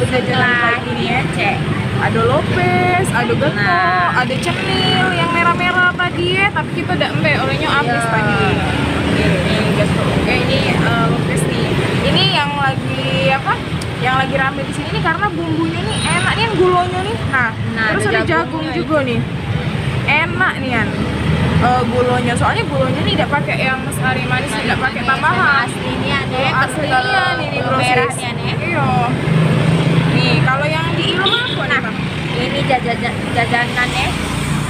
setelah ini ya cek. Ada lopes, ada geto, ada cenil yang merah-merah tadi ya, tapi kita udah olehnya habis tadi. Ini geto. Oke, ini lopes nih. Ini yang lagi apa? Yang lagi rame di sini nih karena bumbunya nih enak nih, yang gulonya nih. Nah terus ada jagung juga nih. Enak nih kan. Gulonya, soalnya gulonya nih tidak pakai yang sari manis, tidak pakai tambahan. Aslinya deh, Aslinya nih gula merahnya nih. Iya. Nih, kalau yang di Ilom apa nih, Bang? Ini jajanan ya.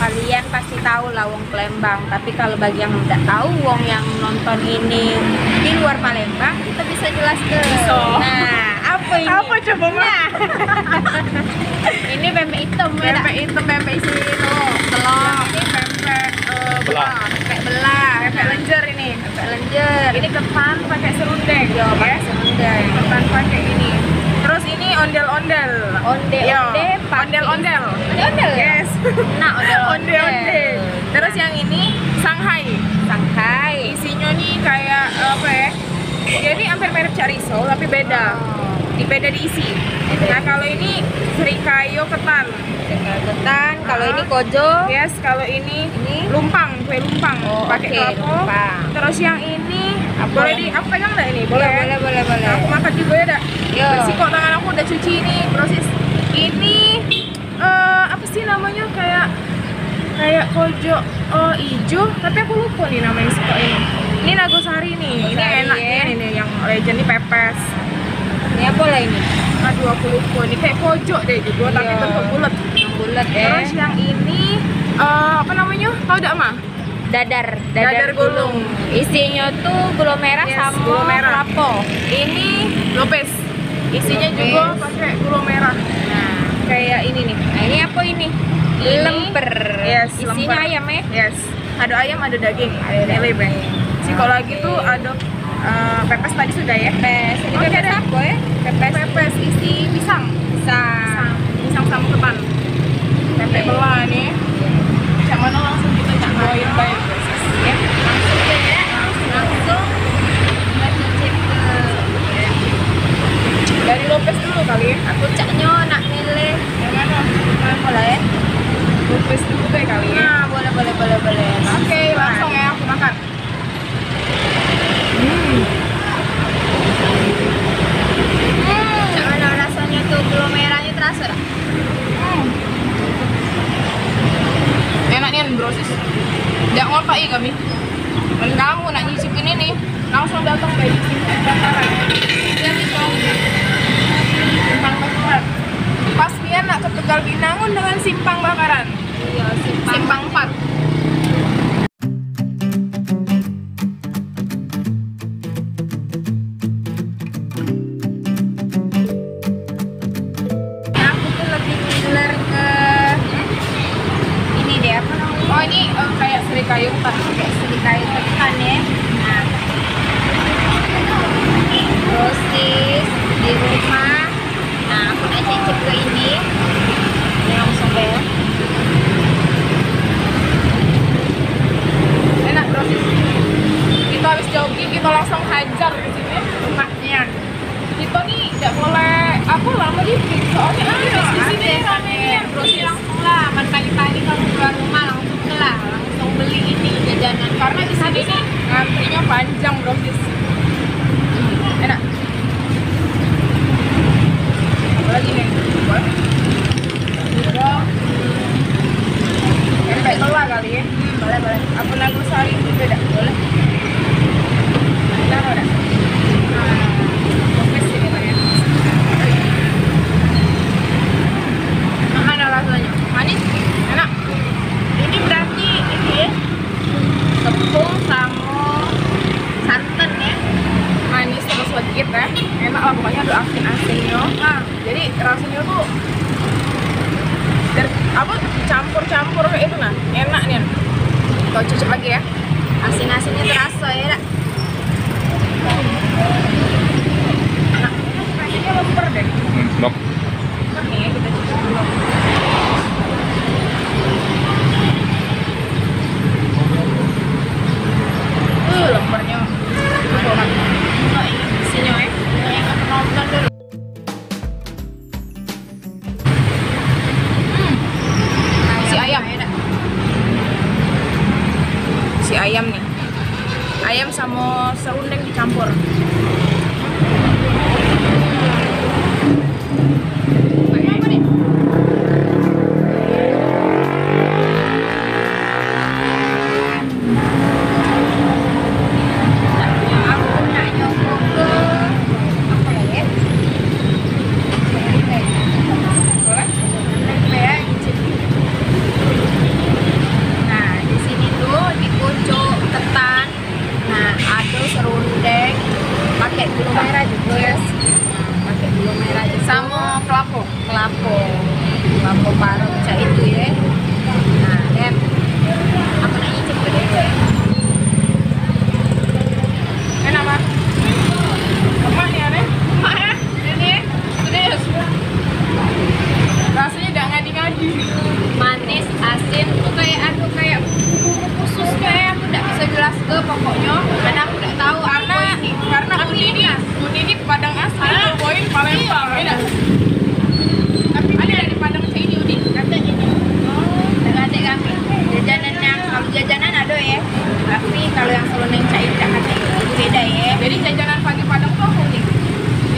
Kalian pasti tahu lah wong Palembang, tapi kalau bagi yang tidak tahu wong yang nonton ini di luar Palembang, kita bisa jelaskan. Nah, apa ini? Apa coba, Bang? Nah. Ini pempek hitam ya. Pempek hitam, pempek isi telur. Ini pempek pempek belah, pempek lenjer ini. Pempek lenjer. Ini ketan pakai serundeng. Yo, pakai serundeng. Ketan pakai ini. Terus ini ondel-ondel. Ondel-ondel. Ondel-ondel ya? Yes. Nah, ondel-ondel. Terus yang ini Shanghai. Isinya nih kayak apa ya? Jadi hampir mirip chorizo tapi beda. Beda diisi. Nah, kalau ini serikayo ketan. Kalau ini kojo. Yes, kalau ini lumpang, kue lumpang. Pakai kelapa. Terus yang ini boleh di aku pegang nggak ini? Boleh. Nah, aku makan juga ya, dak. Bersih kok, tangan aku udah cuci ini. Proses ini apa sih namanya, kayak kojo ijo, tapi aku lupa nih namanya sih kok ini. Ini nagosari nih. Ini enaknya ini yang legend nih, pepes. Ini apa lah ini? Aduh, aku lupa. Ini kayak pojok deh juga, tapi bentuk bulat. Bulat ya. Terus yang ini apa namanya? Tahu enggak, Ma? Dadar gulung. Isinya tuh gula merah sama gula merah. lapo. Ini lopes. Isinya juga pakai gula merah. Nah, kayak ini nih. Nah, ini apa ini? Lemper. Yes, isinya lemper. ayam ya? Yes. Ada ayam, ada daging. Ada si kalau lagi tuh ada pepes tadi sudah ya. Pepes. Ini pepes apa ya? Pepes isi pisang sama ketan. Pempek belah nih. Cak mana langsung kita bawain banyak proses ya. Langsung aja. Langsung. Dari lopes dulu kali ya. Aku caknya nak milih Yang mana? boleh ya? Lopes dulu deh kali ya. Nah, boleh. Oke, langsung ya aku makan. Mana rasanya tuh gula merahnya terasa dah? Enaknya brosis. Nggak ngapain kami. Dan kamu nak nyicipin ini, langsung datang ke Simpang Bakaran. Dia bisa Simpang Bakaran. Pas dia nak ke Tegal Binangun dengan Simpang Bakaran. Iya, Simpang 4. Aku tuh lebih ngiler ke ini deh, apa namanya? Oh, ini kayak serikayo ketan. Kayak serikayo ketan ya. Nah, proses di rumah. Nah, aku nak cicip ke ini. Ini langsung deh. Enak brosis. Kita habis jogging, kita langsung hajar di sini rumahnya. Kita nih nggak boleh aku lama dikit soalnya habis di sini ramenya brosis. Langsung lah, pagi-pagi kamu keluar rumah langsung lah, langsung beli ini jajanan. Karena di sini nih ngantrinya panjang brosis. Enak. Apa lagi nih? Pempek belah kali ya. Boleh. Apa nagosari juga dah? Boleh. Taruh dah. Lopes ini Bang, ya. Mana rasanya? Manis? Enak. Ini berarti ini ya, Tepung sama santan ya. manis terus legit ya. Enak lah pokoknya, ada asin-asinnya. Nah, jadi rasanya tuh apa campur-campur kayak itu nah. Enak nih. Kau cocok lagi ya. Asin-asinnya terasa ya, Dak. Enak. Kayaknya lemper deh. Nok. Lemper nih ya, kita cocok dulu. Lempernya. Isinya ya. Yang penonton dulu. lapo parut cak itu ya. Nah dan aku nak nyicip deh. Enak mah. Lemak nih aneh. Lemak ya. Ini pedes. Rasanya udah ngadi-ngadi. Manis, asin, tuh kayak bumbu khusus kayak aku nggak bisa jelas ke pokoknya karena aku nggak tahu Karena ini Padang asli, poin Palembang. Beda. Tapi ada di Padang sini Udi. kata ini. Dengan adik kami jajanannya kalau jajanan ada ya. Tapi kalau yang selalu neng cair kata itu beda ya. Jadi jajanan pagi Padang tuh apa nih?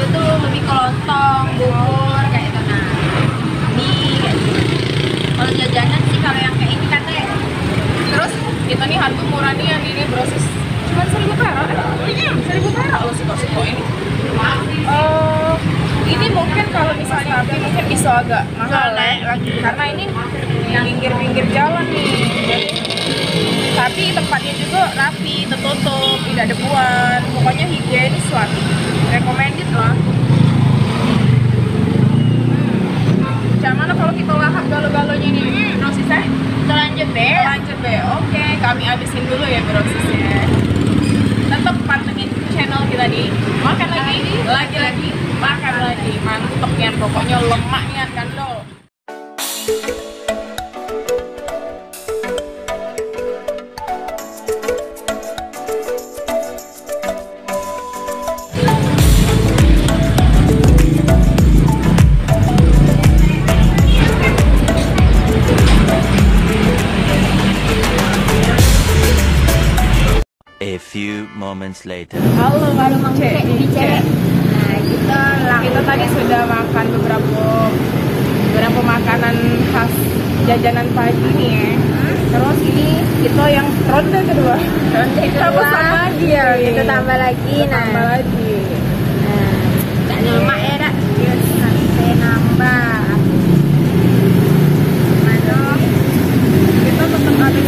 Itu lebih ke lontong, bubur kayak itu nah. Mie kayak gitu. Kalau jajanan sih kalau yang kayak ini kata ya. Terus kita nih harga murah nih yang ini brosis cuma 1.000 perak. 1.000 perak loh siko ini. Ini mungkin kalau misalnya rapi mungkin bisa agak mahal naik lagi karena ini yang pinggir-pinggir jalan nih. Tapi tempatnya juga rapi, tertutup, tidak ada buan. Pokoknya higienis lah. Recommended lah. Macam mana kalau kita lahap galo-galonya nih? Brosisnya? kita lanjut deh. Lanjut deh. Oke, kami habisin dulu ya brosisnya. Tetap pantengin channel kita nih. Makan lagi, makan lagi. Mantep ya, pokoknya lemaknya kan lo. A few moments later. Halo, Baru mau Cek. bicara. Nah Kita tadi sudah makan beberapa makanan khas jajanan pagi nih ya. Terus ini kita yang ronde kedua. ronde Kita kedua. pesan lagi ya. Kita tambah lagi. Tambah lagi. Gak lemak ya dak. Sampai nambah. Mana? Kita tetap ada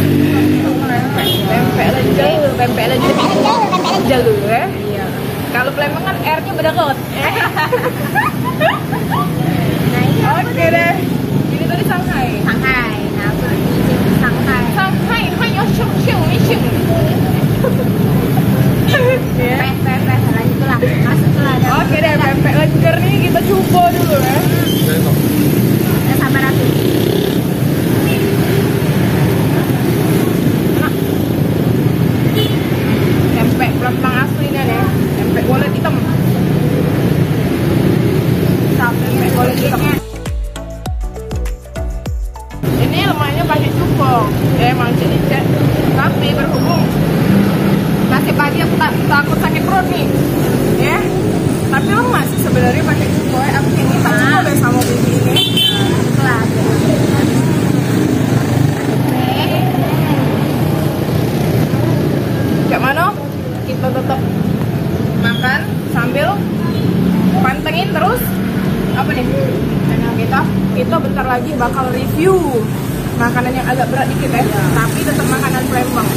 pempek jalur ya. Iya. Kalau Palembang kan R-nya berdarot. Nah ini Oke deh. Ini tadi Shanghai. Shanghai. Nah aku nyicip Shanghai. Shanghai, hai sheng sheng sheng. Ya. Peh. Lanjut lah. Masuk lah. Oke deh, pempek lenjer nih kita coba dulu ya. Ya, sabar aku. Pempek Palembang aslinya deh. Pempek kulit hitam. Pempek kulit hitam. Ini lemaknya pakai cukup. Emang cek. Tapi berhubung masih pagi aku takut sakit perut nih. Ya. Tapi lemak sih sebenarnya pakai cukup. Aku ini tak cukup deh sama biji ini. Kelas. Kayak mana? Kita tetap makan sambil pantengin terus apa nih channel kita bentar lagi bakal review makanan yang agak berat dikit ya, tapi tetap makanan Palembang.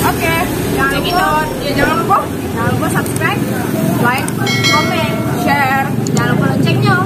Oke, jangan lupa subscribe, like, comment, share, Jangan lupa loncengnya.